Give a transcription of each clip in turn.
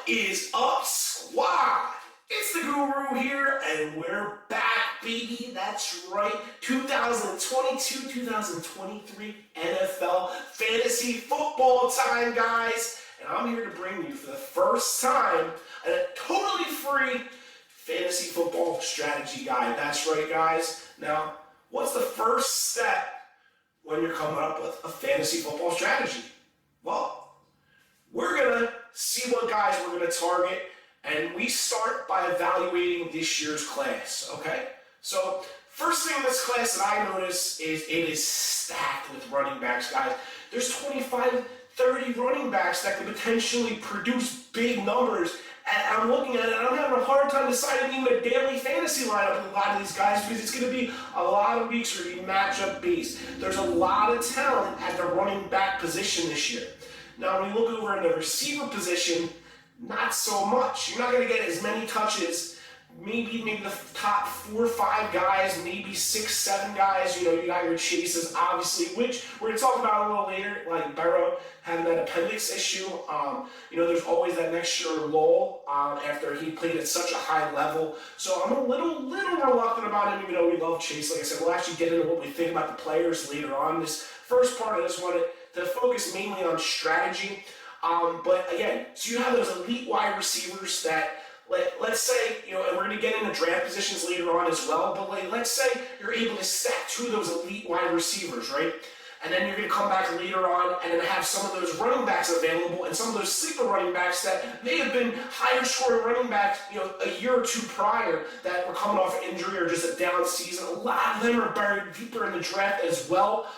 Is up, squad? It's the Guru here, and we're back, baby. That's right. 2022-2023 NFL fantasy football time, guys. And I'm here to bring you, for the first time, a totally free fantasy football strategy guide. That's right, guys. Now, what's the first step when you're coming up with a fantasy football strategy? Well, we're going to see what guys we're going to target, and we start by evaluating this year's class, okay? So, first thing in this class that I notice is it is stacked with running backs, guys. There's 25, 30 running backs that could potentially produce big numbers, and I'm looking at it and I'm having a hard time deciding even a daily fantasy lineup with a lot of these guys because it's going to be a lot of weeks where you matchup based. There's a lot of talent at the running back position this year. Now, when you look over in the receiver position, not so much. You're not going to get as many touches. Maybe the top 4 or 5 guys, maybe 6, 7 guys. You got your chases, obviously, which we're going to talk about a little later, like Burrow having that appendix issue. There's always that next year lull after he played at such a high level. So I'm a little reluctant about him, even though we love Chase. Like I said, we'll actually get into what we think about the players later on. This first part, I just wanted to focus mainly on strategy. But again, so you have those elite wide receivers that, let's say, and we're going to get into draft positions later on as well, but let's say you're able to stack 2 of those elite wide receivers, right? And then you're going to come back later on and then have some of those running backs available and some of those sleeper running backs that may have been higher scoring running backs, a year or 2 prior that were coming off injury or just a down season. A lot of them are buried deeper in the draft as well.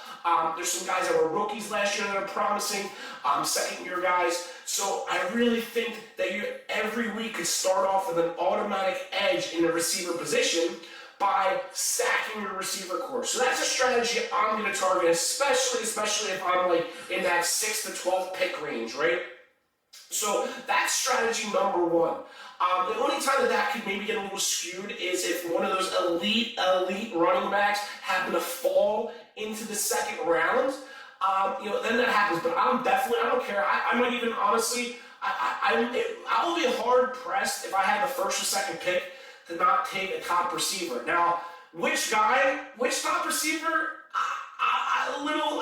There's some guys that were rookies last year that are promising, second-year guys. So I really think that you every week could start off with an automatic edge in the receiver position by stacking your receiver core. So that's a strategy I'm going to target, especially if I'm in that 6 to 12 pick range, right? So that's strategy number 1. The only time that could maybe get a little skewed is if one of those elite running backs happen to fall into the second round. Then that happens. But I don't care. I might even honestly, I will be hard pressed if I had the first or second pick to not take a top receiver. Now, which top receiver?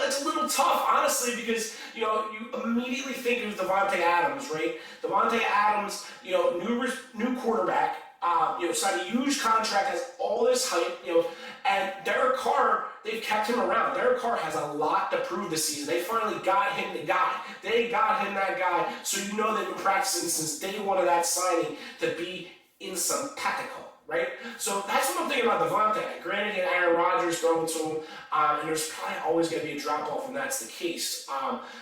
It's a little tough, honestly, because you immediately think of Davante Adams, right? Davante Adams, new quarterback, signed a huge contract, has all this hype, and Derek Carr, they've kept him around. Derek Carr has a lot to prove this season. They finally got him the guy. They got him that guy, so they've been practicing since day one of that signing to be in simpatico. Right? So that's what I'm thinking about Davante. Granted, he had Aaron Rodgers throwing to him, and there's probably always going to be a drop-off when that's the case.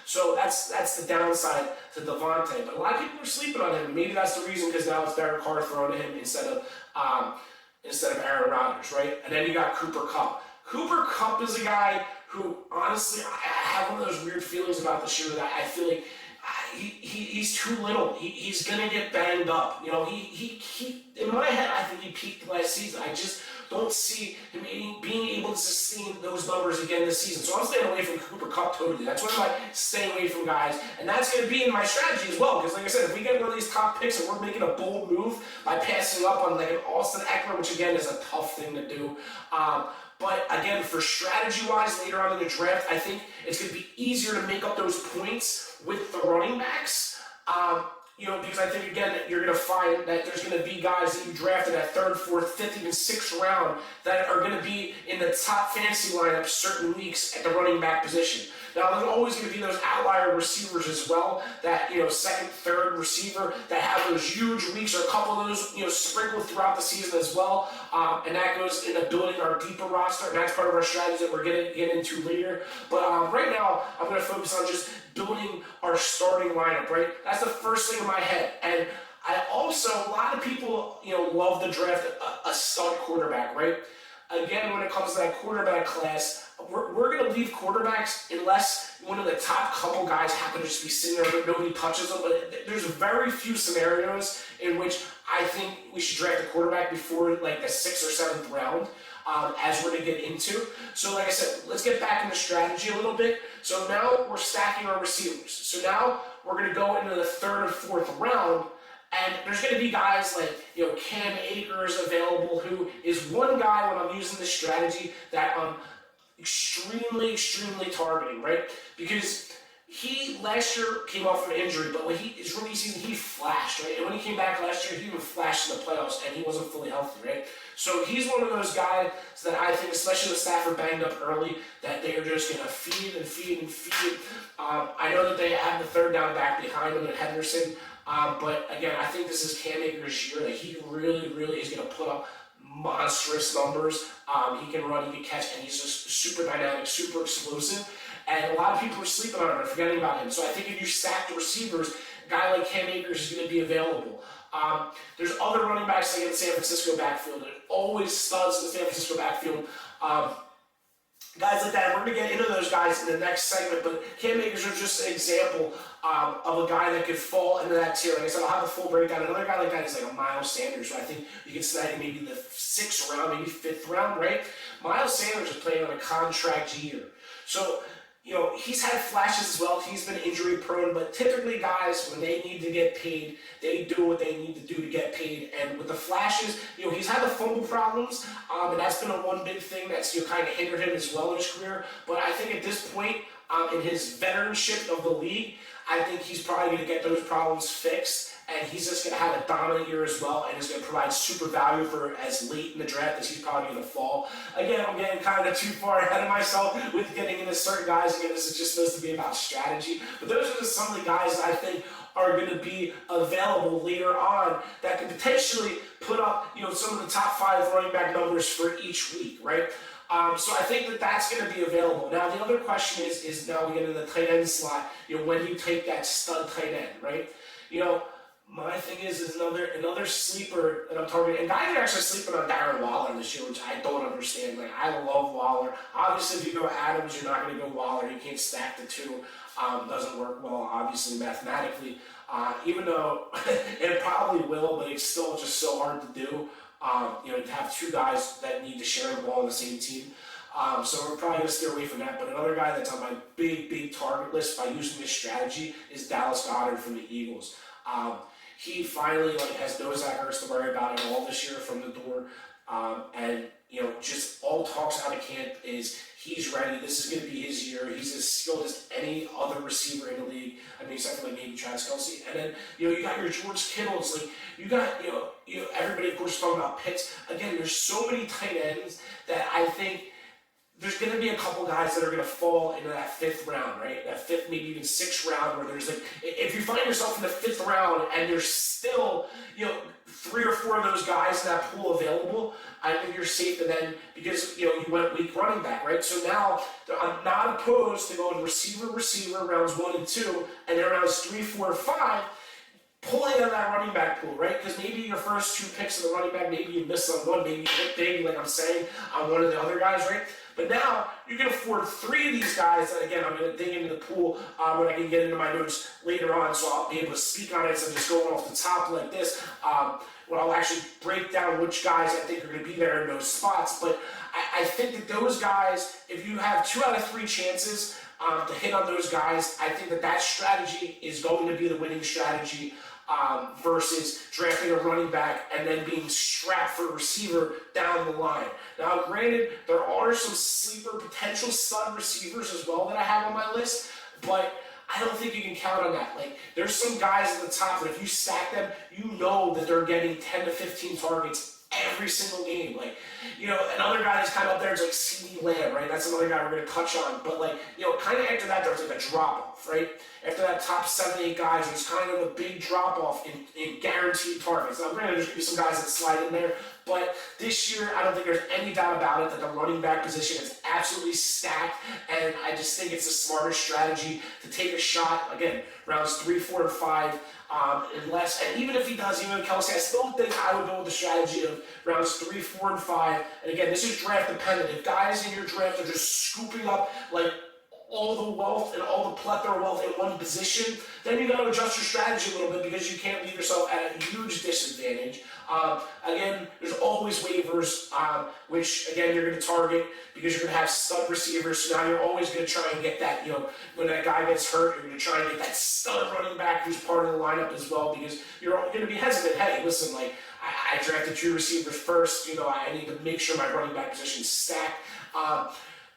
So that's the downside to Davante. But a lot of people are sleeping on him. Maybe that's the reason, because now it's Derek Carr throwing to him instead of Aaron Rodgers, right? And then you got Cooper Kupp. Cooper Kupp is a guy who, honestly, I have one of those weird feelings about this year that I feel like he's too little. He's gonna get banged up. He in my head, I think he peaked last season. I just don't see him being able to sustain those numbers again this season. So I'm staying away from Cooper Kupp totally. That's why I'm staying away from guys, and that's gonna be in my strategy as well. Because like I said, if we get one of these top picks and we're making a bold move by passing up on an Austin Eckler, which again is a tough thing to do. But again, for strategy-wise, later on in the draft, I think it's going to be easier to make up those points with the running backs. Because I think, again, you're going to find that there's going to be guys that you drafted at 3rd, 4th, 5th, even 6th round that are going to be in the top fantasy lineup certain weeks at the running back position. Now, there's always going to be those outlier receivers as well, that, 2nd, 3rd receiver that have those huge weeks, or a couple of those, sprinkled throughout the season as well. And that goes into building our deeper roster, and that's part of our strategy that we're going to get into later. But right now, I'm going to focus on just building our starting lineup, right? That's the first thing in my head. And I also, a lot of people, love to draft a stud quarterback, right? Again, when it comes to that quarterback class, we're going to leave quarterbacks unless one of the top couple guys happen to just be sitting there but nobody touches them. But there's very few scenarios in which I think we should draft a quarterback before the 6th or 7th round, as we're going to get into. So like I said, let's get back into strategy a little bit. So now we're stacking our receivers. So now we're going to go into the 3rd or 4th round, And there's going to be guys like, Cam Akers available, who is one guy when I'm using this strategy that I'm extremely, extremely targeting, right? Because he last year came off of an injury, but when his rookie season, he flashed, right? And when he came back last year, he even flashed in the playoffs, and he wasn't fully healthy, right? So he's one of those guys that I think, especially with Stafford banged up early, that they're just going to feed and feed and feed. I know that they have the third down back behind him in Henderson, but again, I think this is Cam Akers' year. That he really, really is going to put up monstrous numbers. He can run, he can catch, and he's just super dynamic, super explosive. And a lot of people are sleeping on him and forgetting about him. So I think if you stack the receivers, a guy like Cam Akers is going to be available. There's other running backs like in the San Francisco backfield. There's always studs in the San Francisco backfield. Guys like that. We're going to get into those guys in the next segment, but Cam Akers is just an example of a guy that could fall into that tier. Like I said, I'll have a full breakdown. Another guy like that is like a Miles Sanders. So I think you can snag maybe the 6th round, maybe 5th round, right? Miles Sanders is playing on a contract year. So, he's had flashes as well. He's been injury prone, but typically guys, when they need to get paid, they do what they need to do to get paid. And with the flashes, he's had the fumble problems, and that's been one big thing that's kind of hindered him as well in his career. But I think at this point, in his veteranship of the league, I think he's probably going to get those problems fixed. And he's just going to have a dominant year as well, and is going to provide super value for as late in the draft as he's probably going to fall. Again, I'm getting kind of too far ahead of myself with getting into certain guys. Again, this is just supposed to be about strategy. But those are just some of the guys that I think are going to be available later on that could potentially put up, some of the top 5 running back numbers for each week, right? So I think that that's going to be available. Now, the other question is now we get into the tight end slot, when you take that stud tight end, right? My thing is another sleeper that I'm targeting, and guys are actually sleeping on Darren Waller this year, which I don't understand. Like, I love Waller. Obviously, if you go Adams, you're not going to go Waller. You can't stack the two. Doesn't work well, obviously, mathematically. Even though it probably will, but it's still just so hard to do. To have 2 guys that need to share the ball on the same team. So we're probably going to steer away from that. But another guy that's on my big target list by using this strategy is Dallas Goedert from the Eagles. He finally has no Zach Ertz to worry about at all this year from the door. And just all talks out of camp is he's ready. This is going to be his year. He's as skilled as any other receiver in the league. I mean, except for maybe Travis Kelce. And then, you got your George Kittles. Like, you got, everybody, of course, talking about Pitts. Again, there's so many tight ends that I think there's going to be a couple guys that are going to fall into that 5th round, right? That 5th, maybe even 6th round, where there's if you find yourself in the 5th round and there's still, 3 or 4 of those guys in that pool available, I think you're safe to then, because, you went weak running back, right? So now, I'm not opposed to going receiver, rounds 1 and 2, and then rounds 3, 4, and 5, pulling out of that running back pool, right? Because maybe your first 2 picks of the running back, maybe you miss on one, maybe you hit big, like I'm saying, on one of the other guys, right? But now, you can afford 3 of these guys that, again, I'm going to dig into the pool when I can get into my notes later on, so I'll be able to speak on it instead of just going off the top like this, where I'll actually break down which guys I think are going to be there in those spots. But I think that those guys, if you have 2 out of 3 chances to hit on those guys, I think that strategy is going to be the winning strategy. Versus drafting a running back and then being strapped for a receiver down the line. Now, granted, there are some sleeper potential stud receivers as well that I have on my list, but I don't think you can count on that. Like, there's some guys at the top that if you stack them, you know that they're getting 10 to 15 targets every single game. Like, another guy that's kind of up there is like CeeDee Lamb, right? That's another guy we're going to touch on. But kind of after that, there's like a drop-off, right? After that top 7, 8 guys, there's kind of a big drop-off in guaranteed targets. Now, granted, there's going to be some guys that slide in there, but this year, I don't think there's any doubt about it that the running back position is absolutely stacked, and I just think it's a smarter strategy to take a shot, again, rounds 3, 4, and 5, unless, and even if he does, even with Kelce, I still think I would go with the strategy of rounds 3, 4, and 5, and again, this is draft dependent. If guys in your draft are just scooping up, like, all the wealth and all the plethora of wealth in one position, then you got to adjust your strategy a little bit because you can't leave yourself at a huge disadvantage. Again, there's always waivers, which again you're going to target because you're going to have stud receivers. So now you're always going to try and get that, when that guy gets hurt, you're going to try and get that stud running back who's part of the lineup as well because you're going to be hesitant. Hey, listen, like I drafted 2 receivers first. I need to make sure my running back position is stacked.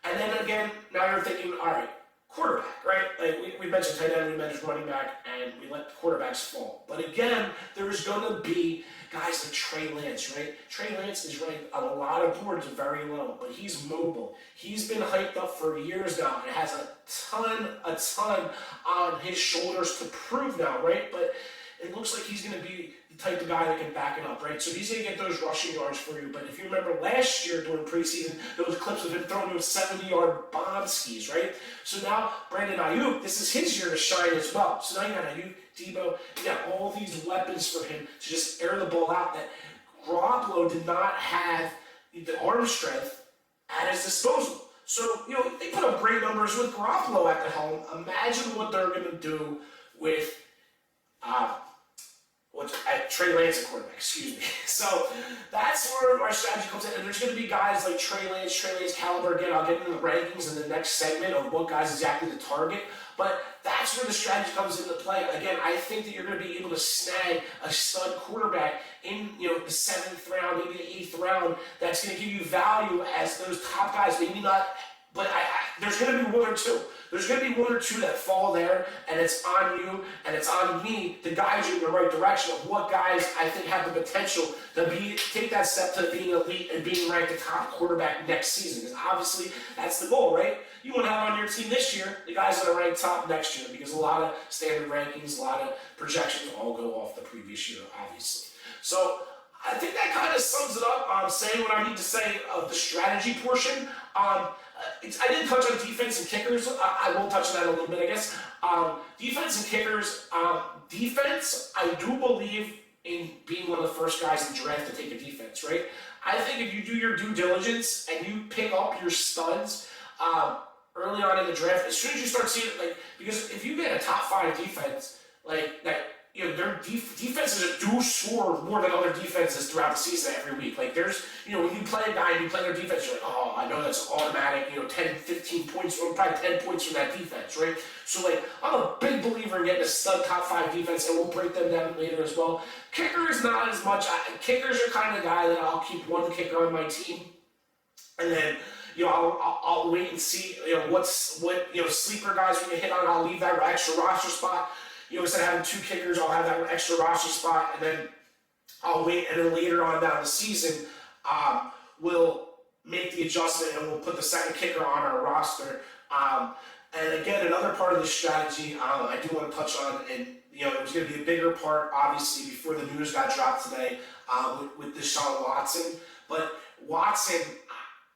And then again, now you're thinking, all right, quarterback, right? Like we mentioned tight end, we mentioned running back, and we let the quarterbacks fall. But again, there's going to be guys like Trey Lance, right? Trey Lance is ranked on a lot of boards very low, but he's mobile. He's been hyped up for years now and has a ton on his shoulders to prove now, right? But it looks like he's going to be the type of guy that can back it up, right? So he's going to get those rushing yards for you. But if you remember last year during preseason, those clips of him throwing those 70-yard bomb skis, right? So now Brandon Ayuk, this is his year to shine as well. So now you got Ayuk, Debo, you got all these weapons for him to just air the ball out that Garoppolo did not have the arm strength at his disposal. So, they put up great numbers with Garoppolo at the helm. Imagine what they're going to do with Trey Lance at quarterback, excuse me. So that's where our strategy comes in. And there's going to be guys like Trey Lance caliber. Again, I'll get into the rankings in the next segment of what guys exactly to target. But that's where the strategy comes into play. Again, I think that you're going to be able to snag a stud quarterback in the 7th round, maybe the 8th round. That's going to give you value as those top guys. Maybe not, but there's going to be 1 or 2. There's going to be 1 or 2 that fall there, and it's on you, and it's on me to guide you in the right direction of what guys I think have the potential to take that step to being elite and being ranked a top quarterback next season. Because obviously, that's the goal, right? You want to have on your team this year the guys that are ranked top next year, because a lot of standard rankings, a lot of projections all go off the previous year, obviously. So I think that kind of sums it up. Saying what I need to say of the strategy portion. I didn't touch on defense and kickers. I will touch on that a little bit, I guess. Defense and kickers. Defense, I do believe in being one of the first guys in the draft to take a defense, right? I think if you do your due diligence and you pick up your studs early on in the draft, as soon as you start seeing it, because if you get a top 5 defense, their defenses do score more than other defenses throughout the season every week. There's, when you play a guy and you play their defense, you're like, oh, I know that's automatic, 10, 15 points, or probably 10 points from that defense, right? So, I'm a big believer in getting a stud top 5 defense, and we'll break them down later as well. Kickers, not as much. Kickers are kind of the guy that I'll keep 1 kicker on my team, and then, I'll wait and see, what sleeper guys we can hit on. I'll leave that extra roster spot. Instead of having 2 kickers, I'll have that extra roster spot, and then I'll wait, and then later on down the season, we'll make the adjustment, and we'll put the second kicker on our roster. And again, another part of the strategy I do want to touch on, and it was going to be a bigger part, obviously, before the news got dropped today with Deshaun Watson. But Watson,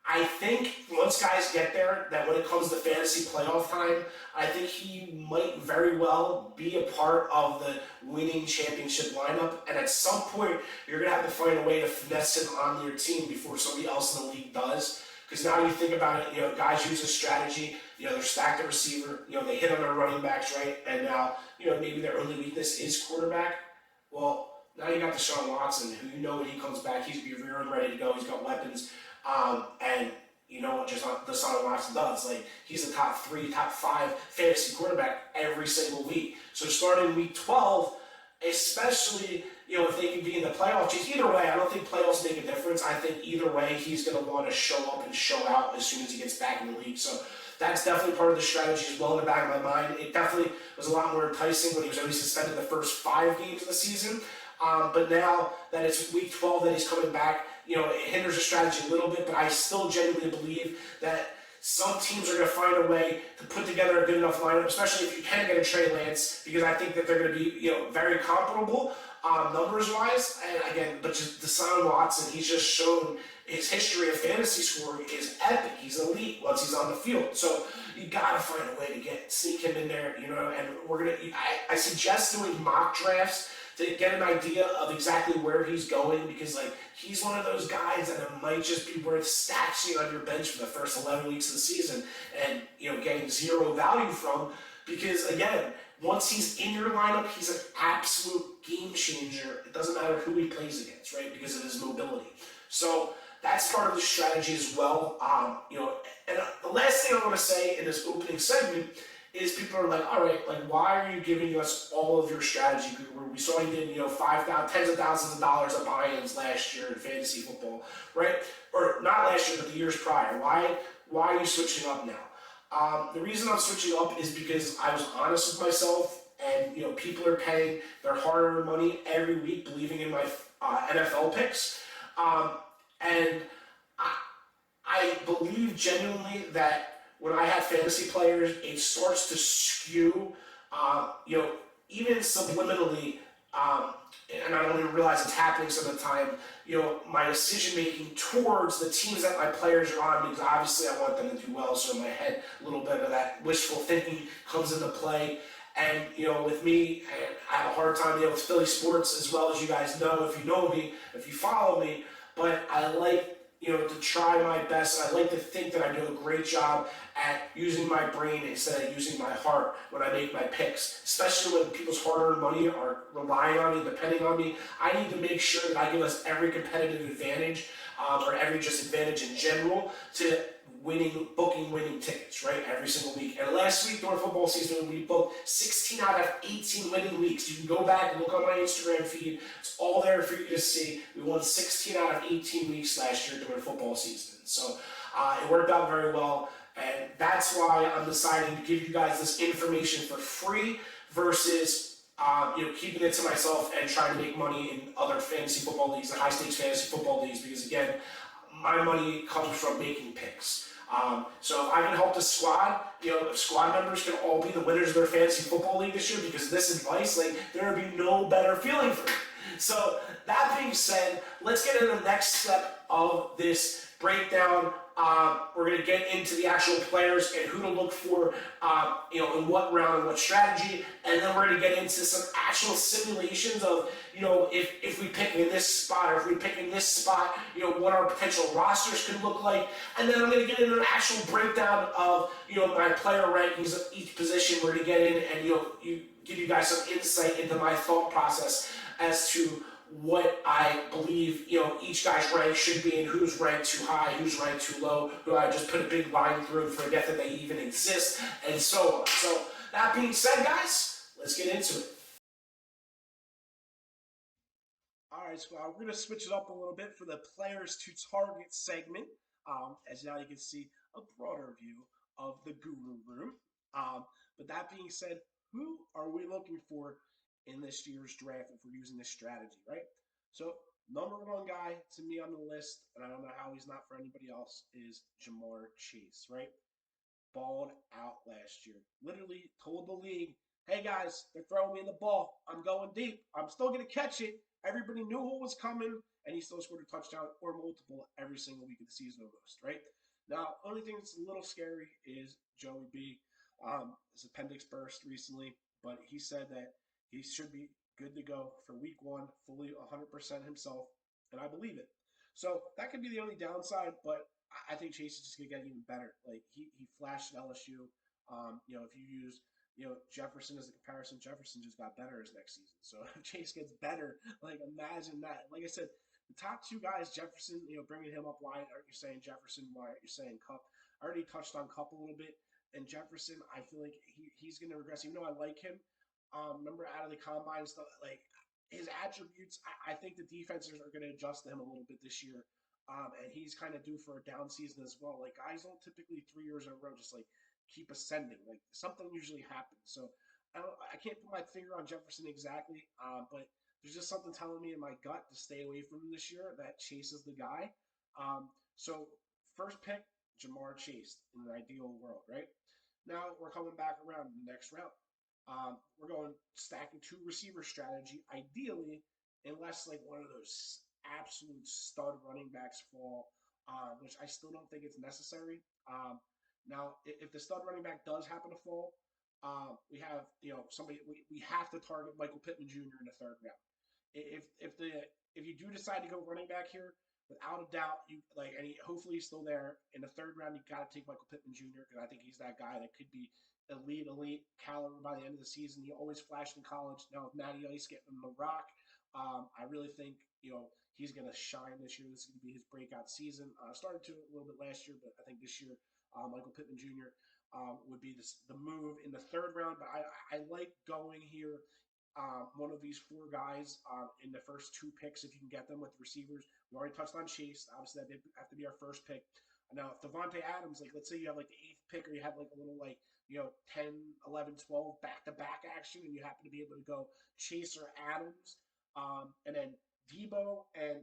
I think once guys get there, that when it comes to fantasy playoff time, I think he might very well be a part of the winning championship lineup. And at some point, you're going to have to find a way to finesse him on your team before somebody else in the league does. Because now you think about it, guys use a strategy, they're stacked at receiver, they hit on their running backs, right? And now, maybe their only weakness is quarterback. Well, now you got Deshaun Watson, who when he comes back, he's going to be rear and ready to go. He's got weapons. And just like Deshaun Watson does, he's the top 3, top 5 fantasy quarterback every single week. So starting week 12, especially, if they can be in the playoffs, either way, I don't think playoffs make a difference. I think either way, he's going to want to show up and show out as soon as he gets back in the league. So that's definitely part of the strategy as well in the back of my mind. It definitely was a lot more enticing when he was only suspended the first 5 games of the season. But now that it's week 12 that he's coming back, it hinders the strategy a little bit, but I still genuinely believe that some teams are going to find a way to put together a good enough lineup, especially if you can get a Trey Lance, because I think that they're going to be, very comparable numbers-wise. And again, but just Deshaun Watson, he's just shown his history of fantasy scoring is epic. He's elite once he's on the field. So you got to find a way to sneak him in there, and we're going to, I suggest doing mock drafts to get an idea of exactly where he's going, because like he's one of those guys that it might just be worth stashing on your bench for the first 11 weeks of the season and getting zero value from, because again, once he's in your lineup, he's an absolute game changer. It doesn't matter who he plays against, right? Because of his mobility. So that's part of the strategy as well. And the last thing I want to say in this opening segment is people are like, all right, like why are you giving us all of your strategy? Where we saw you did, tens of thousands of dollars of buy-ins last year in fantasy football, right? Or not last year, but the years prior. Why are you switching up now? The reason I'm switching up is because I was honest with myself, and people are paying their hard-earned money every week, believing in my NFL picks, and I believe genuinely that when I have fantasy players, it starts to skew, even subliminally, and I don't even realize it's happening some of the time, my decision making towards the teams that my players are on, because obviously I want them to do well, so in my head, a little bit of that wishful thinking comes into play. And, with me, I have a hard time, with Philly sports, as well as you guys know, if you know me, if you follow me, but I like, to try my best. I like to think that I do a great job at using my brain instead of using my heart when I make my picks, especially when people's hard-earned money are relying on me, depending on me. I need to make sure that I give us every competitive advantage, or every just advantage in general, to booking winning tickets, right, every single week. And last week during football season, we booked 16 out of 18 winning weeks. You can go back and look on my Instagram feed. It's all there for you to see. We won 16 out of 18 weeks last year during football season. So it worked out very well. And that's why I'm deciding to give you guys this information for free versus keeping it to myself and trying to make money in other fantasy football leagues, the high stakes fantasy football leagues, because again, my money comes from making picks. So if I can help the squad, if squad members can all be the winners of their fantasy football league this year because of this advice, like there would be no better feeling for me. So that being said, let's get into the next step of this breakdown. We're going to get into the actual players and who to look for, in what round and what strategy, and then we're going to get into some actual simulations of, if we pick in this spot or if we pick in this spot, what our potential rosters could look like, and then I'm going to get into an actual breakdown of, my player rankings of each position. We're going to get in and, give you guys some insight into my thought process as to what I believe, each guy's rank should be, and who's ranked too high, who's ranked too low, who I just put a big line through and forget that they even exist, and so on. So that being said, guys, let's get into it. All right, squad, we're going to switch it up a little bit for the players to target segment. As now you can see a broader view of the guru room. But that being said, who are we looking for in this year's draft if we're using this strategy, right? So number one guy to me on the list, and I don't know how he's not for anybody else, is Ja'Marr Chase, right? Balled out last year. Literally told the league, hey guys, they're throwing me the ball. I'm going deep. I'm still going to catch it. Everybody knew what was coming, and he still scored a touchdown or multiple every single week of the season almost, right? Now, only thing that's a little scary is Joey B. His appendix burst recently, but he said that he should be good to go for week one, fully 100% himself, and I believe it. So that could be the only downside, but I think Chase is just going to get even better. Like, he flashed at LSU. If you use Jefferson as a comparison, Jefferson just got better his next season. So if Chase gets better, like imagine that. Like I said, the top two guys, Jefferson, bringing him up. Why aren't you saying Jefferson? Why aren't you saying Kupp? I already touched on Kupp a little bit, and Jefferson, I feel like he's going to regress. Even though I like him, remember out of the combine stuff, like his attributes, I think the defenses are going to adjust to him a little bit this year. And he's kind of due for a down season as well. Like guys don't typically 3 years in a row just like keep ascending. Like something usually happens. So I can't put my finger on Jefferson exactly, but there's just something telling me in my gut to stay away from him this year that Chase is the guy. So first pick, Ja'Marr Chase in the ideal world, right? Now we're coming back around in the next round. We're going stacking two receiver strategy, ideally, unless like one of those absolute stud running backs fall, which I still don't think it's necessary. Now, if the stud running back does happen to fall, we have somebody we have to target Michael Pittman Jr. in the third round. If you do decide to go running back here, without a doubt, you like and hopefully he's still there in the third round. You got to take Michael Pittman Jr. because I think he's that guy that could be elite caliber by the end of the season. He always flashed in college. Now with Matty Ice getting him the rock, I really think he's going to shine this year. This is going to be his breakout season. Started to a little bit last year, but I think this year Michael Pittman Jr. Would be the move in the third round. But I like going here one of these four guys in the first two picks if you can get them with receivers. We already touched on Chase. Obviously, that did have to be our first pick. Now, if Devontae Adams, like let's say you have like the eighth pick or you have like a little like 10, 11, 12 back-to-back action and you happen to be able to go Chase or Adams and then Debo and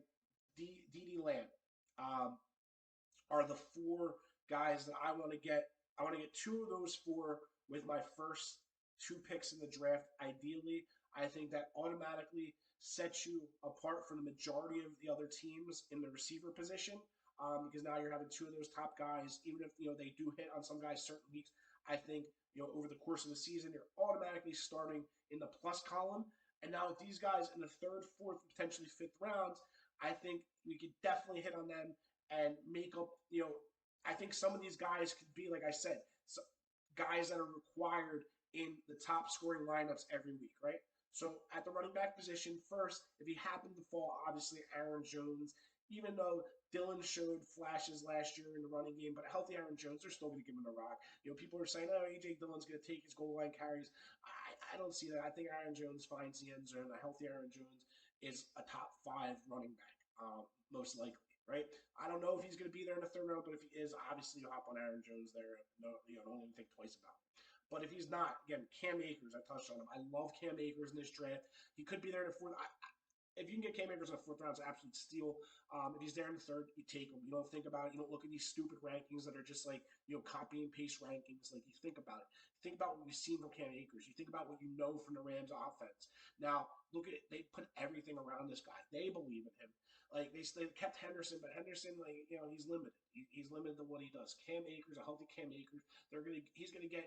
D.D. Lamb are the four guys that I want to get. I want to get two of those four with my first two picks in the draft. Ideally, I think that automatically sets you apart from the majority of the other teams in the receiver position because now you're having two of those top guys. Even if they do hit on some guys certain weeks, I think over the course of the season you're automatically starting in the plus column. And now with these guys in the third, fourth, potentially fifth rounds, I think we could definitely hit on them and make up. I think some of these guys could be, like I said, guys that are required in the top scoring lineups every week, right? So at the running back position, first, if he happened to fall, obviously Aaron Jones, even though Dillon showed flashes last year in the running game, but a healthy Aaron Jones, they're still going to give him a rock. People are saying, oh, A.J. Dillon's going to take his goal line carries. I don't see that. I think Aaron Jones finds the end zone. A healthy Aaron Jones is a top 5 running back, most likely, right? I don't know if he's going to be there in the third round, but if he is, obviously you'll hop on Aaron Jones there. No, don't even think twice about it. But if he's not, again, Cam Akers, I touched on him. I love Cam Akers in this draft. He could be there in the fourth. If you can get Cam Akers in the fourth round, it's an absolute steal. If he's there in the third, you take him. You don't think about it. You don't look at these stupid rankings that are just like, copy and paste rankings. Like, you think about it. Think about what you've seen from Cam Akers. You think about what you know from the Rams offense. Now, look at it. They put everything around this guy. They believe in him. Like, they kept Henderson, but Henderson, like, he's limited. He's limited to what he does. Cam Akers, a healthy Cam Akers, he's going to get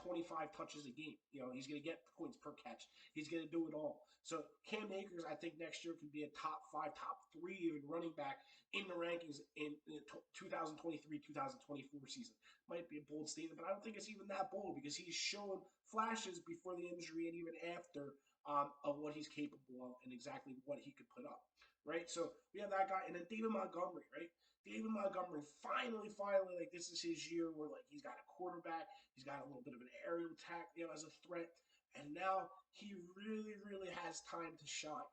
25 touches a game. He's going to get points per catch. He's going to do it all. So Cam Akers, I think next year could be a top 5, top 3 even running back in the rankings in the 2023-2024 season. Might be a bold statement, but I don't think it's even that bold because he's shown flashes before the injury and even after of what he's capable of and exactly what he could put up. Right? So we have that guy. And then David Montgomery, right? David Montgomery finally, like this is his year where like he's got a quarterback, he's got a little bit of an aerial attack, as a threat, and now he really has time to shine.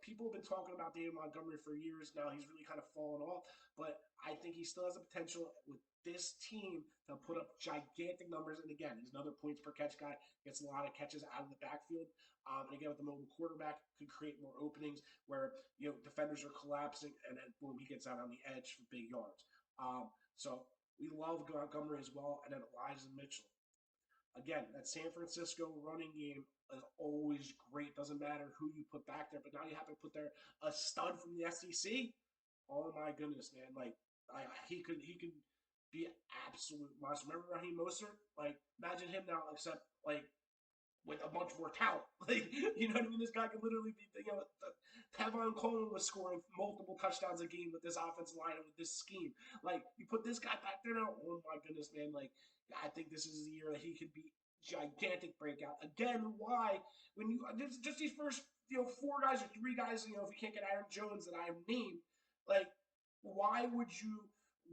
People have been talking about David Montgomery for years now. He's really kind of fallen off, but I think he still has the potential with this team to put up gigantic numbers. And again, he's another points per catch guy, gets a lot of catches out of the backfield. And again, with the mobile quarterback, could create more openings where defenders are collapsing, and then boom, he gets out on the edge for big yards. So we love Montgomery as well, and then Elijah Mitchell. Again, that San Francisco running game is always great. Doesn't matter who you put back there, but now you have to put there a stud from the SEC. Oh my goodness, man! Like he could be absolute monster. Remember Raheem Mostert? Like imagine him now, except like with a bunch more talent. Like, you know what I mean? This guy could literally be, Tavon Coleman was scoring multiple touchdowns a game with this offensive line and with this scheme. Like, you put this guy back there now, oh my goodness, man. Like, I think this is the year that he could be gigantic breakout. Again, why? When you, just these first, 4 guys or 3 guys, if you can't get Aaron Jones that I've named, like, why would you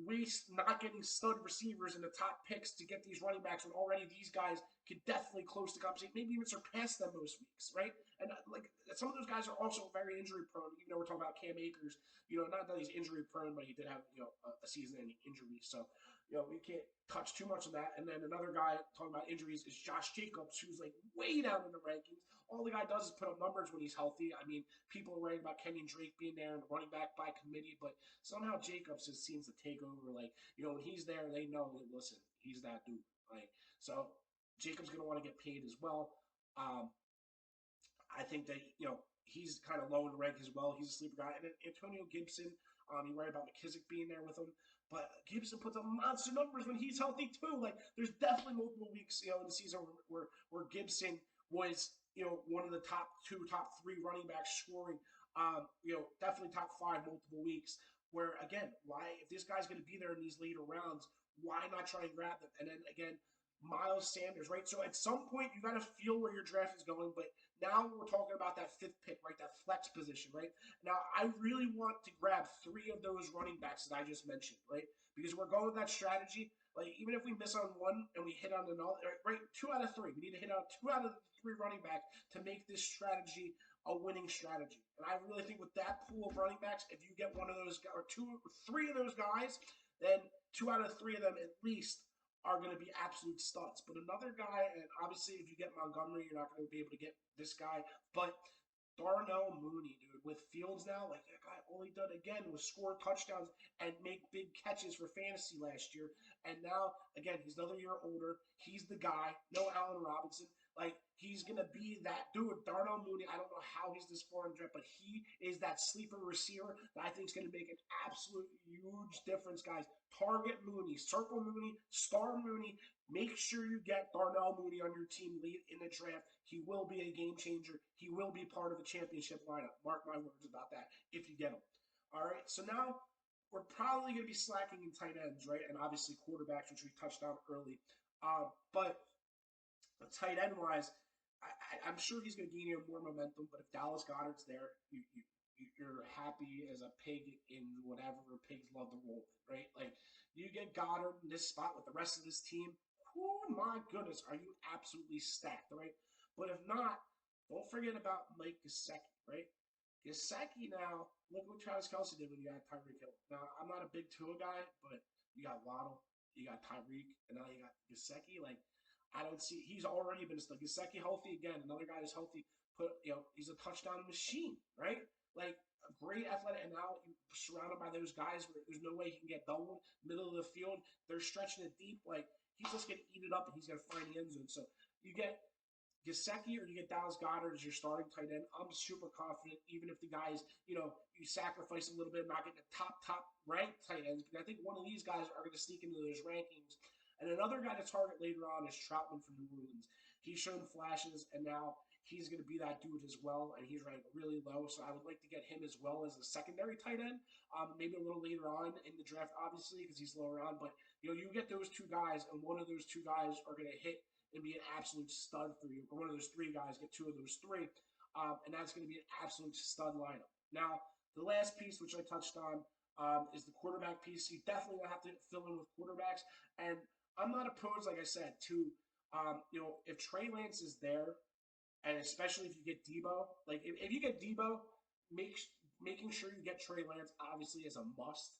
waste not getting stud receivers in the top picks to get these running backs when already these guys could definitely close the competition, maybe even surpass them most weeks, right? And like some of those guys are also very injury prone. Even though we're talking about Cam Akers, not that he's injury prone, but he did have a season-ending injury, so we can't touch too much on that. And then another guy talking about injuries is Josh Jacobs, who's like way down in the rankings. All the guy does is put up numbers when he's healthy. I mean, people are worried about Kenyon Drake being there and running back by committee, but somehow Jacobs just seems to take over. Like, when he's there, they know, listen, he's that dude. Right? So Jacobs going to want to get paid as well. I think that, he's kind of low in the rank as well. He's a sleeper guy. And then Antonio Gibson, You worry about McKissic being there with him. But Gibson puts up monster numbers when he's healthy too. Like there's definitely multiple weeks, in the season where Gibson was, one of the top two, top three running backs scoring. Definitely top five multiple weeks. Where again, why if this guy's going to be there in these later rounds, why not try and grab them? And then again, Miles Sanders, right? So at some point you got to feel where your draft is going, but now we're talking about that fifth pick, right? That flex position, right? Now I really want to grab three of those running backs that I just mentioned, right? Because we're going with that strategy. Like even if we miss on one and we hit on another, right? 2 out of 3. We need to hit on 2 out of 3 running backs to make this strategy a winning strategy. And I really think with that pool of running backs, if you get one of those or 3 of those guys, then 2 out of 3 of them at least are going to be absolute studs. But another guy, and obviously if you get Montgomery, you're not going to be able to get this guy. But Darnell Mooney, dude, with Fields now, like that guy, all he did again was score touchdowns and make big catches for fantasy last year. And now, again, he's another year older. He's the guy. No Allen Robinson. Like, he's going to be that dude. Darnell Mooney, I don't know how he's this far in draft, but he is that sleeper receiver that I think is going to make an absolute huge difference, guys. Target Mooney, circle Mooney, star Mooney. Make sure you get Darnell Mooney on your team late in the draft. He will be a game changer. He will be part of the championship lineup. Mark my words about that if you get him. All right, so now we're probably going to be slacking in tight ends, right? And obviously quarterbacks, which we touched on early. But tight end wise, I'm sure he's going to gain more momentum. But if Dallas Goedert's there, you're happy as a pig in whatever pigs love to roll, right? Like you get Goddard in this spot with the rest of this team. Oh my goodness, are you absolutely stacked, right? But if not, don't forget about Mike Gesicki, right? Gesicki now, look what Travis Kelce did when you had Tyreek Hill. Now, I'm not a big Tua guy, but you got Waddle, you got Tyreek, and now you got Gesicki. Like, I don't see. He's already been stuck. Gesicki healthy again. Another guy that's healthy. He's a touchdown machine, right? Like a great athletic, and now you're surrounded by those guys where there's no way he can get doubled. Middle of the field, they're stretching it deep. Like he's just gonna eat it up, and he's gonna find the end zone. So you get Gesicki or you get Dallas Goedert as your starting tight end. I'm super confident, even if the guys, you sacrifice a little bit, not getting the top ranked tight ends, because I think one of these guys are going to sneak into those rankings. And another guy to target later on is Troutman from New Orleans. He's shown flashes, and now he's going to be that dude as well, and he's ranked really low. So I would like to get him as well as a secondary tight end, maybe a little later on in the draft, obviously, because he's lower on. But you get those 2 guys, and one of those 2 guys are going to hit and be an absolute stud for you. Or one of those 3 guys get 2 of those 3, and that's going to be an absolute stud lineup. Now, the last piece, which I touched on, is the quarterback piece. You definitely have to fill in with quarterbacks, and I'm not opposed, like I said, to if Trey Lance is there, and especially if you get Debo, like if you get Debo, making sure you get Trey Lance obviously is a must.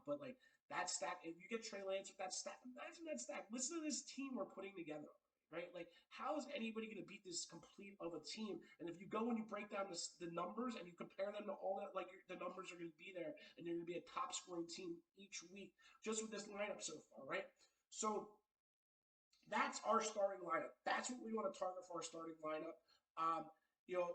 But like that stack, if you get Trey Lance with that stack, imagine that stack. Listen to this team we're putting together, right? Like, how is anybody going to beat this complete of a team? And if you go and you break down the numbers and you compare them to all that, like the numbers are going to be there, and you're going to be a top scoring team each week just with this lineup so far, right? So that's our starting lineup. That's what we want to target for our starting lineup. Um, you know,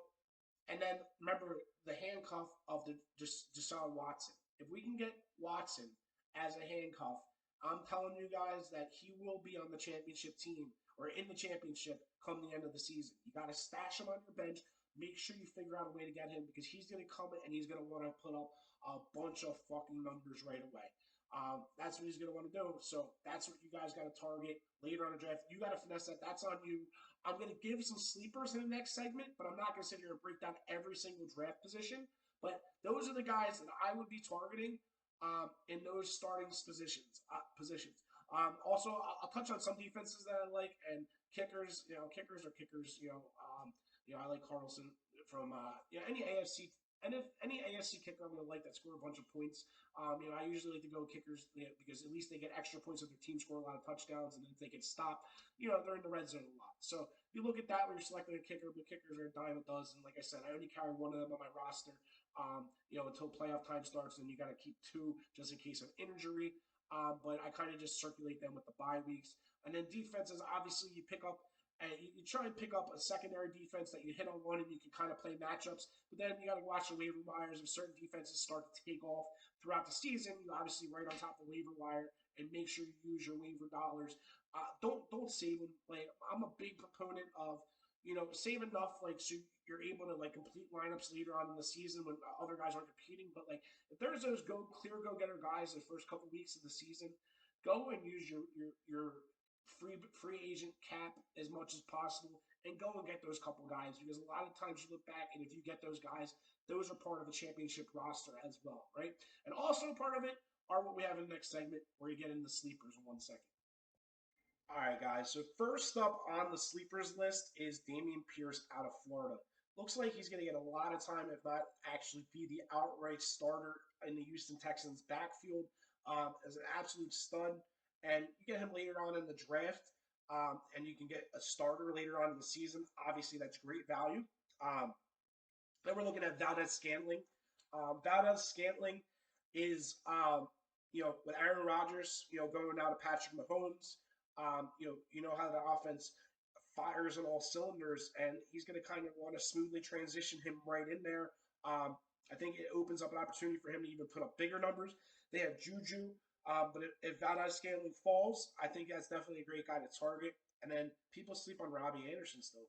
and then remember the handcuff of the Deshaun Watson. If we can get Watson as a handcuff, I'm telling you guys that he will be on the championship team or in the championship come the end of the season. You got to stash him on your bench. Make sure you figure out a way to get him because he's going to come in and he's going to want to put up a bunch of fucking numbers right away. That's what he's going to want to do. So that's what you guys got to target later on the draft. You got to finesse that. That's on you. I'm going to give some sleepers in the next segment, but I'm not going to sit here and break down every single draft position. But those are the guys that I would be targeting in those starting positions. Also, I'll touch on some defenses that I like and kickers. Kickers are kickers. I like Carlson from any AFC. And if any AFC kicker I'm going to like that score a bunch of points, I usually like to go kickers because at least they get extra points if their team score a lot of touchdowns, and then if they get stopped, they're in the red zone a lot. So you look at that when you're selecting a kicker, but kickers are a dime a dozen. Like I said, I only carry one of them on my roster, until playoff time starts, and then you got to keep 2 just in case of injury. But I kind of just circulate them with the bye weeks. And then defenses, obviously, you pick up and you try and pick up a secondary defense that you hit on one and you can kind of play matchups. But then you got to watch the waiver wires. If certain defenses start to take off throughout the season, you obviously right on top of the waiver wire and make sure you use your waiver dollars. Don't save them. Like I'm a big proponent of save enough so you're able to complete lineups later on in the season when other guys aren't competing. But if there's those go getter guys the first couple weeks of the season, go and use your free agent cap as much as possible and go and get those couple guys, because a lot of times you look back and if you get those guys, those are part of the championship roster as well, right? And also part of it are what we have in the next segment where you get into sleepers in 1 second. All right, guys. So first up on the sleepers list is Dameon Pierce out of Florida. Looks like he's going to get a lot of time, if not actually be the outright starter in the Houston Texans backfield as an absolute stud. And you get him later on in the draft, and you can get a starter later on in the season. Obviously, that's great value. Then we're looking at Valdez-Scantling. Valdez-Scantling is, with Aaron Rodgers, going out to Patrick Mahomes. You know how the offense fires on all cylinders, and he's going to kind of want to smoothly transition him right in there. I think it opens up an opportunity for him to even put up bigger numbers. They have Juju, but if Valdez-Scantling falls, I think that's definitely a great guy to target. And then people sleep on Robbie Anderson still.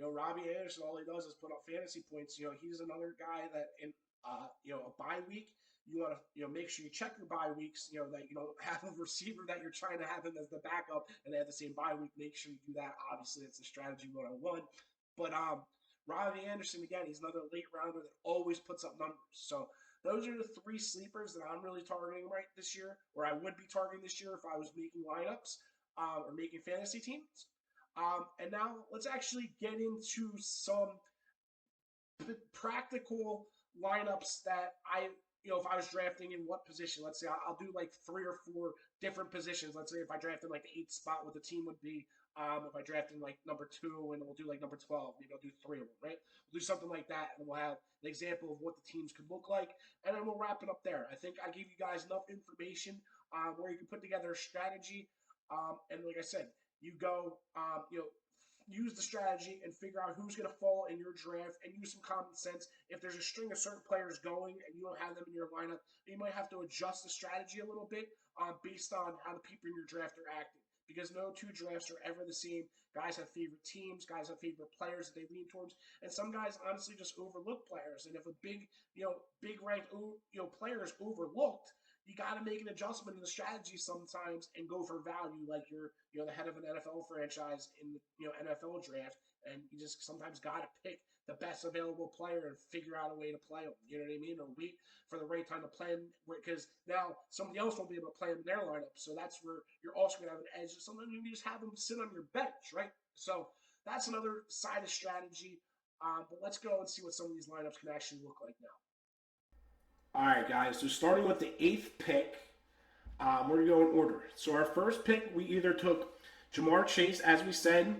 Robbie Anderson, all he does is put up fantasy points. He's another guy that in a bye week, you want to make sure you check your bye weeks. That you don't have a receiver that you're trying to have him as the backup, and they have the same bye week. Make sure you do that. Obviously, it's a strategy 101. But Robbie Anderson again, he's another late rounder that always puts up numbers. So those are the three sleepers that I'm really targeting right this year, or I would be targeting this year if I was making lineups or making fantasy teams. And now let's actually get into some practical lineups that if I was drafting in what position, let's say I'll do like 3 or 4 different positions. Let's say if I drafted like the 8th spot, what the team would be. If I drafted like number 2 and we'll do like number 12, maybe I'll do 3 of them, right? We'll do something like that, and we'll have an example of what the teams could look like, and then we'll wrap it up there. I think I gave you guys enough information where you can put together a strategy. And like I said, you go, use the strategy and figure out who's going to fall in your draft and use some common sense. If there's a string of certain players going and you don't have them in your lineup, you might have to adjust the strategy a little bit based on how the people in your draft are acting. Because no 2 drafts are ever the same. Guys have favorite teams. Guys have favorite players that they lean towards. And some guys honestly just overlook players. And if a big ranked, player is overlooked, you got to make an adjustment in the strategy sometimes and go for value, like you're the head of an NFL franchise in the NFL draft, and you just sometimes got to pick the best available player and figure out a way to play them. You know what I mean? Or wait for the right time to play them, because now somebody else won't be able to play them in their lineup. So that's where you're also going to have an edge. Sometimes you just have them sit on your bench, right? So that's another side of strategy. But let's go and see what some of these lineups can actually look like now. All right, guys. So starting with the 8th pick, we're going to go in order. So our first pick, we either took Ja'Marr Chase, as we said,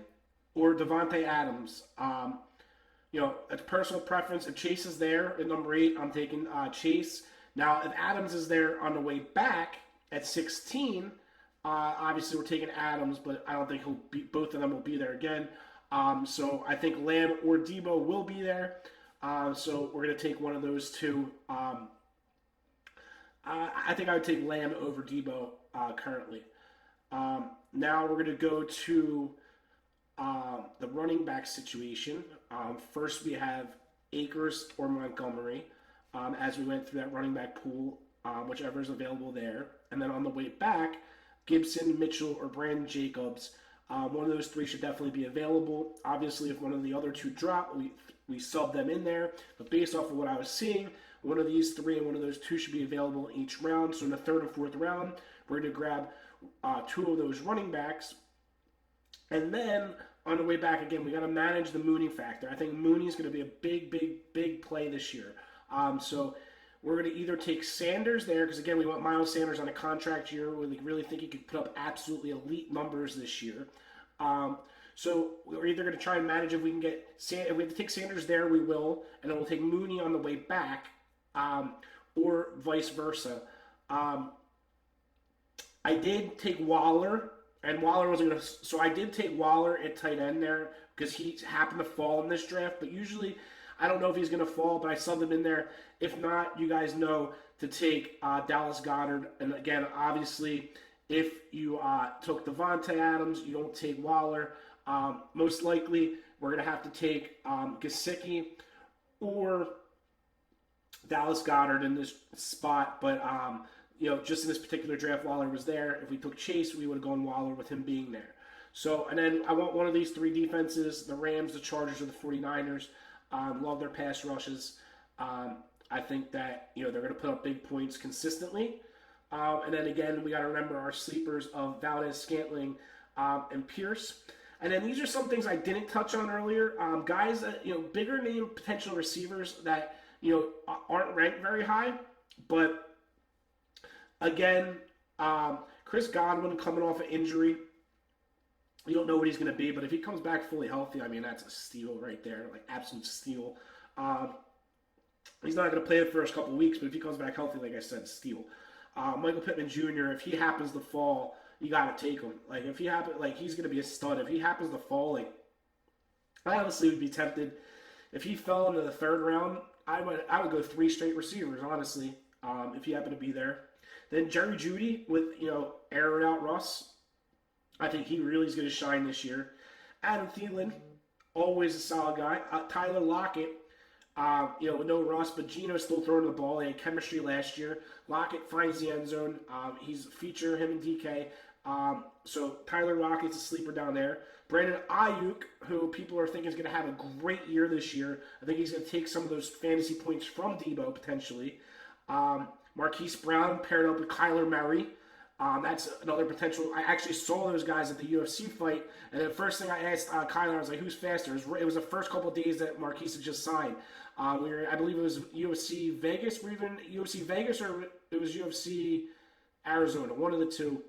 or Davante Adams. It's personal preference. If Chase is there at number 8, I'm taking Chase. Now, if Adams is there on the way back at 16, obviously we're taking Adams, but I don't think both of them will be there again. So I think Lamb or Debo will be there. So we're going to take one of those two. I think I would take Lamb over Debo currently. Now we're going to go to the running back situation. First, we have Akers or Montgomery as we went through that running back pool, whichever is available there. And then on the way back, Gibson, Mitchell, or Brandon Jacobs. One of those 3 should definitely be available. Obviously, if one of the other 2 drop, we sub them in there. But based off of what I was seeing, one of these 3 and one of those 2 should be available in each round. So in the 3rd and 4th round, we're going to grab 2 of those running backs. And then on the way back, again, we got to manage the Mooney factor. I think Mooney is going to be a big, big, big play this year. So we're going to either take Sanders there, because, again, we want Miles Sanders on a contract year. We really think he could put up absolutely elite numbers this year. So we're either going to try and manage if we can get if we have to take Sanders there, we will, and then we'll take Mooney on the way back, or vice versa. I did take Waller and Waller wasn't going to. So I did take Waller at tight end there because he happened to fall in this draft. But usually, I don't know if he's going to fall, but I subbed him in there. If not, you guys know to take Dallas Goddard. And again, obviously, if you took Devontae Adams, you don't take Waller. Most likely, we're going to have to take Gesicki or Dallas Goddard in this spot, but just in this particular draft, Waller was there. If we took Chase, we would have gone Waller with him being there. So, and then I want one of these three defenses: the Rams, the Chargers, or the 49ers. Love their pass rushes. I think that they're going to put up big points consistently. And then again, we got to remember our sleepers of Valdez, Scantling, and Pierce. And then these are some things I didn't touch on earlier. Guys that bigger name potential receivers that aren't ranked very high, but again, Chris Godwin coming off an injury. You don't know what he's going to be, but if he comes back fully healthy, I mean, that's a steal right there, like absolute steal. He's not going to play the first couple weeks, but if he comes back healthy, like I said, steal. Michael Pittman Jr., if he happens to fall, you got to take him. Like, if he happens, like, he's going to be a stud. If he happens to fall, like, I honestly would be tempted. If he fell into the third round, I would go three straight receivers, honestly, if he happened to be there. Then Jerry Jeudy with, air out Russ. I think he really is going to shine this year. Adam Thielen, always a solid guy. Tyler Lockett, with no Russ, but Geno's still throwing the ball. They had chemistry last year. Lockett finds the end zone. He's a feature, him and DK. So Tyler Lockett's a sleeper down there. Brandon Ayuk, who people are thinking is going to have a great year this year. I think he's going to take some of those fantasy points from Debo, potentially. Marquise Brown paired up with Kyler Murray. That's another potential. I actually saw those guys at the UFC fight, and the first thing I asked Kyler, I was like, "Who's faster?" It was the first couple of days that Marquise had just signed. I believe it was UFC Vegas. Were even UFC Vegas, or it was UFC Arizona, one of the two.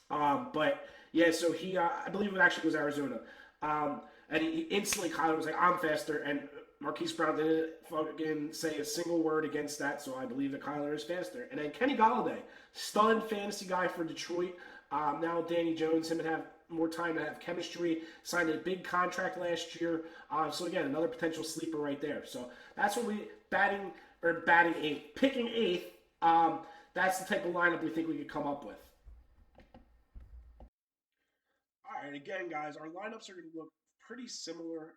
But yeah, so he, I believe it actually was Arizona, and he instantly Kyler was like, "I'm faster," and Marquise Brown didn't fucking say a single word against that, so I believe that Kyler is faster. And then Kenny Golladay, stunned fantasy guy for Detroit. Now Danny Jones, him would have more time to have chemistry. Signed a big contract last year. So again, another potential sleeper right there. So that's what we picking eighth. That's the type of lineup we think we could come up with. All right, again, guys, our lineups are going to look pretty similar.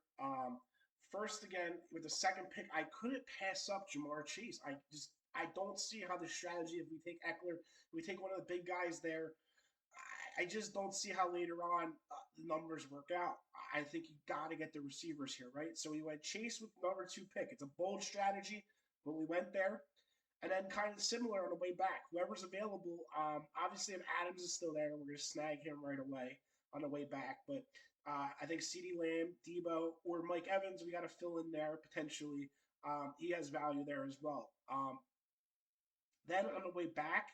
First, again, with the second pick, I couldn't pass up Ja'Marr Chase. I don't see how the strategy, if we take Eckler, if we take one of the big guys there, I just don't see how later on the numbers work out. I think you got to get the receivers here, right? So we went Chase with number 2 pick. It's a bold strategy, but we went there. And then kind of similar on the way back. Whoever's available, obviously if Adams is still there, we're going to snag him right away on the way back. But I think CeeDee Lamb, Debo, or Mike Evans, we got to fill in there potentially. He has value there as well. Then on the way back,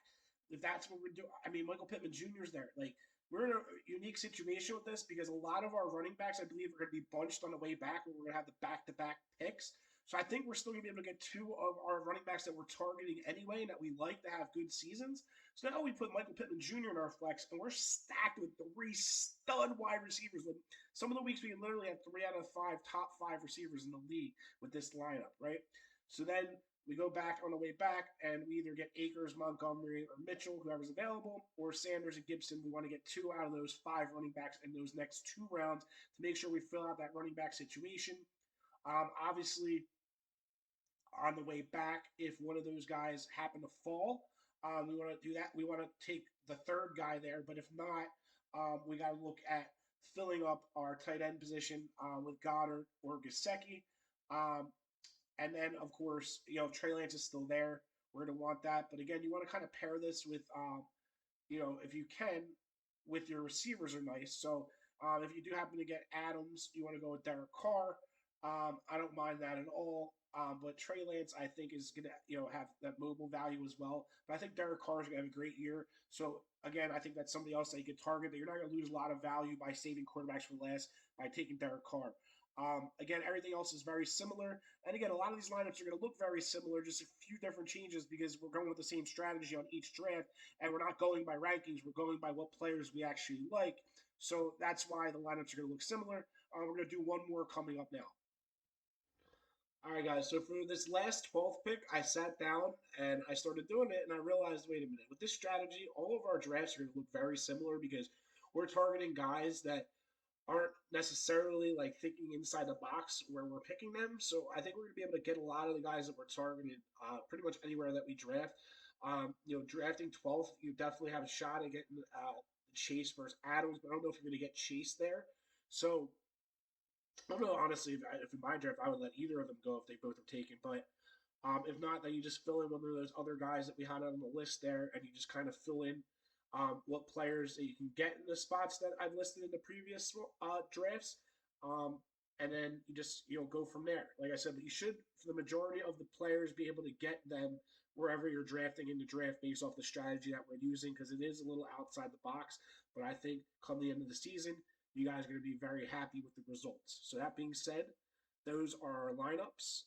if that's what we're doing, I mean, Michael Pittman Jr. is there. Like, we're in a unique situation with this because a lot of our running backs, I believe, are going to be bunched on the way back where we're going to have the back-to-back picks. So I think we're still going to be able to get 2 of our running backs that we're targeting anyway and that we like to have good seasons. So now we put Michael Pittman Jr. in our flex, and we're stacked with 3 stud wide receivers. Some of the weeks we can literally have 3 out of 5 top 5 receivers in the league with this lineup, right? So then we go back on the way back, and we either get Akers, Montgomery, or Mitchell, whoever's available, or Sanders and Gibson. We want to get 2 out of those 5 running backs in those next 2 rounds to make sure we fill out that running back situation. Obviously, on the way back, if one of those guys happen to fall, we want to do that. We want to take the third guy there, but if not, we got to look at filling up our tight end position with Goddard or Gesicki. And then, of course, Trey Lance is still there. We're going to want that. But again, you want to kind of pair this with, if you can, with your receivers are nice. So if you do happen to get Adams, you want to go with Derek Carr. I don't mind that at all. But Trey Lance, I think, is going to have that mobile value as well. But I think Derek Carr is going to have a great year. So again, I think that's somebody else that you could target. That you're not going to lose a lot of value by saving quarterbacks for last by taking Derek Carr. Again, everything else is very similar. And again, a lot of these lineups are going to look very similar, just a few different changes because we're going with the same strategy on each draft, and we're not going by rankings. We're going by what players we actually like. So that's why the lineups are going to look similar. We're going to do one more coming up now. All right, guys. So for this last 12th pick, I sat down and I started doing it, and I realized, wait a minute, with this strategy, all of our drafts are going to look very similar because we're targeting guys that aren't necessarily like thinking inside the box where we're picking them. So I think we're going to be able to get a lot of the guys that we're targeting pretty much anywhere that we draft. Drafting 12th, you definitely have a shot at getting Chase versus Adams, but I don't know if you're going to get Chase there. So I don't know, honestly, if in my draft, I would let either of them go if they both are taken. But if not, then you just fill in one of those other guys that we had on the list there, and you just kind of fill in what players that you can get in the spots that I've listed in the previous drafts. And then you just go from there. Like I said, you should, for the majority of the players, be able to get them wherever you're drafting in the draft based off the strategy that we're using because it is a little outside the box. But I think come the end of the season, you guys are going to be very happy with the results. So that being said, those are our lineups.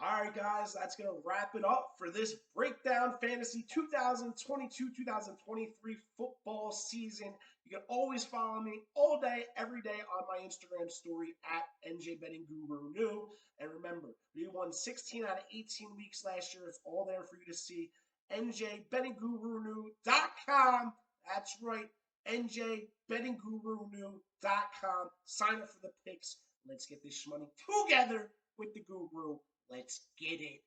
All right, guys, that's going to wrap it up for this Breakdown Fantasy 2022-2023 football season. You can always follow me all day, every day on my Instagram story at NJBettingGuruNew. And remember, we won 16 out of 18 weeks last year. It's all there for you to see. NJBettingGuruNew.com. That's right, NJBettingGuruNew.com. Sign up for the picks. Let's get this money together with the guru. Let's get it.